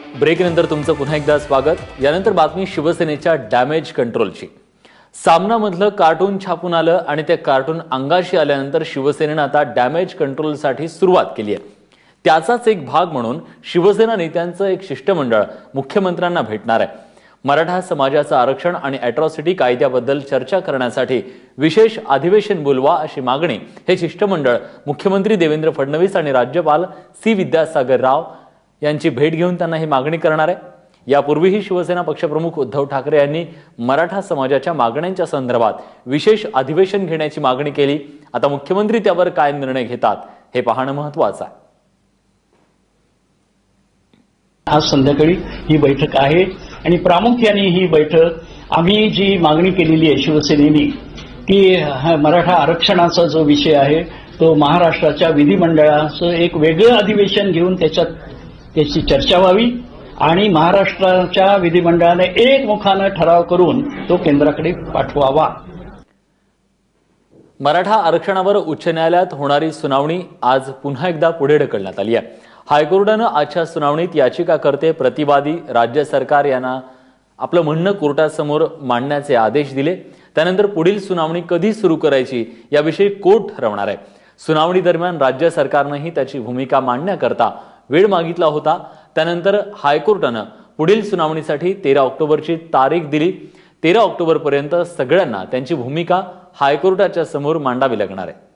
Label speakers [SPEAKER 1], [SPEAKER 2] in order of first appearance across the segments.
[SPEAKER 1] ब्रेकनंतर तुमचं पुन्हा एकदा स्वागत। यानंतर बातमी शिवसेनेच्या डॅमेज कंट्रोलची। सामनामधलं कार्टून छापून आलं आणि ते कार्टून अंगाशी आल्यानंतर शिवसेनेने आता डॅमेज कंट्रोलसाठी सुरुवात केली आहे। त्याचाच एक भाग म्हणून शिवसेना नेत्यांचं एक शिष्टमंडळ मुख्यमंत्र्यांना भेटणार आहे। मराठा समाजाचं आरक्षण आणि अॅट्रॉसिटी कायद्याबद्दल चर्चा करण्यासाठी विशेष अधिवेशन बोलवा अशी मागणी हे शिष्टमंडळ मुख्यमंत्री देवेंद्र फडणवीस आणि राज्यपाल सी विद्यासागर राव यांची भेट घेऊन त्यांना ही मागणी करणार आहे। यापूर्वीही शिवसेना पक्षप्रमुख उद्धव ठाकरे यांनी मराठा समाजाच्या मागण्यांच्या संदर्भात विशेष अधिवेशन घेण्याची मागणी केली। आता मुख्यमंत्री त्यावर काय निर्णय घेतात हे पाहणं महत्त्वाचं आहे।
[SPEAKER 2] आज संध्याकाळी ही बैठक आहे आणि प्रामुख्याने ही बैठक आम्ही जी मागणी केलेली आहे शिवसेनेने की मराठा आरक्षणाचा जो विषय आहे तो महाराष्ट्राच्या विधिमंडळाचं एक वेगळं अधिवेशन घेऊन त्याची चर्चा व्हावी आणि महाराष्ट्राच्या विधिमंडळाने एकमुखानं ठराव करून तो केंद्राकडे पाठवावा।
[SPEAKER 1] मराठा आरक्षणावर उच्च न्यायालयात होणारी सुनावणी आज पुन्हा एकदा पुढे ढकलण्यात आली आहे। हायकोर्टानं आजच्या सुनावणीत याचिकाकर्ते प्रतिवादी राज्य सरकार यांना आपलं म्हणणं कोर्टासमोर मांडण्याचे आदेश दिले। त्यानंतर पुढील सुनावणी कधी सुरू करायची याविषयी कोर्ट ठरवणार आहे। सुनावणी दरम्यान राज्य सरकारनंही त्याची भूमिका मांडण्याकरता वेळ मागितला होता। त्यानंतर हायकोर्टानं पुढील सुनावणीसाठी 13 ऑक्टोबरची तारीख दिली। 13 ऑक्टोबरपर्यंत सगळ्यांना त्यांची भूमिका हायकोर्टाच्या समोर मांडावी लागणार आहे।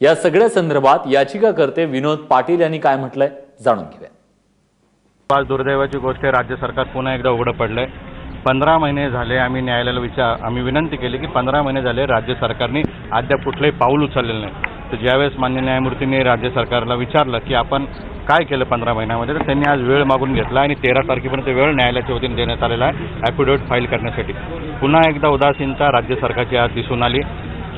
[SPEAKER 1] या सगळ्या संदर्भात याचिकाकर्ते विनोद पाटील यांनी काय म्हटलंय जाणून घेऊया।
[SPEAKER 3] आज दुर्दैवाची गोष्ट आहे, राज्य सरकार पुन्हा एकदा उघडं पडलंय। 15 महिने झाले आम्ही न्यायालयाला आम्ही विनंती केली की 15 महिने झाले राज्य सरकारने अद्याप कुठलंही पाऊल उचललेलं नाही। तर ज्यावेळेस मान्य न्यायमूर्तींनी राज्य सरकारला विचारलं की आपण काय केलं 15 महिन्यामध्ये, तर त्यांनी आज वेळ मागून घेतला आणि 13 तारखेपर्यंत वेळ न्यायालयाच्या वतीने देण्यात आलेला आहे ॲफिडेव्हिट फाईल करण्यासाठी। पुन्हा एकदा उदासीनता राज्य सरकारची आज दिसून आली।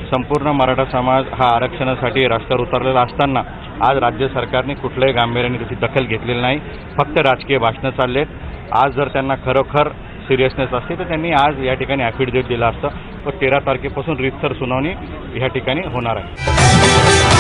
[SPEAKER 3] संपूर्ण मराठा समाज हा आरक्षणासाठी रस्त्यावर उतरलेला असताना आज राज्य सरकारने कुठल्याही गांभीर्याने त्याची दखल घेतलेली नाही, फक्त राजकीय भाषणं चाललेत। आज जर त्यांना खरोखर सिरियसनेस असते तर त्यांनी आज या ठिकाणी ॲफिडेव्हिट दिला असतं व 13 तारखेपासून रीतसर सुनावणी या ठिकाणी होणार आहे।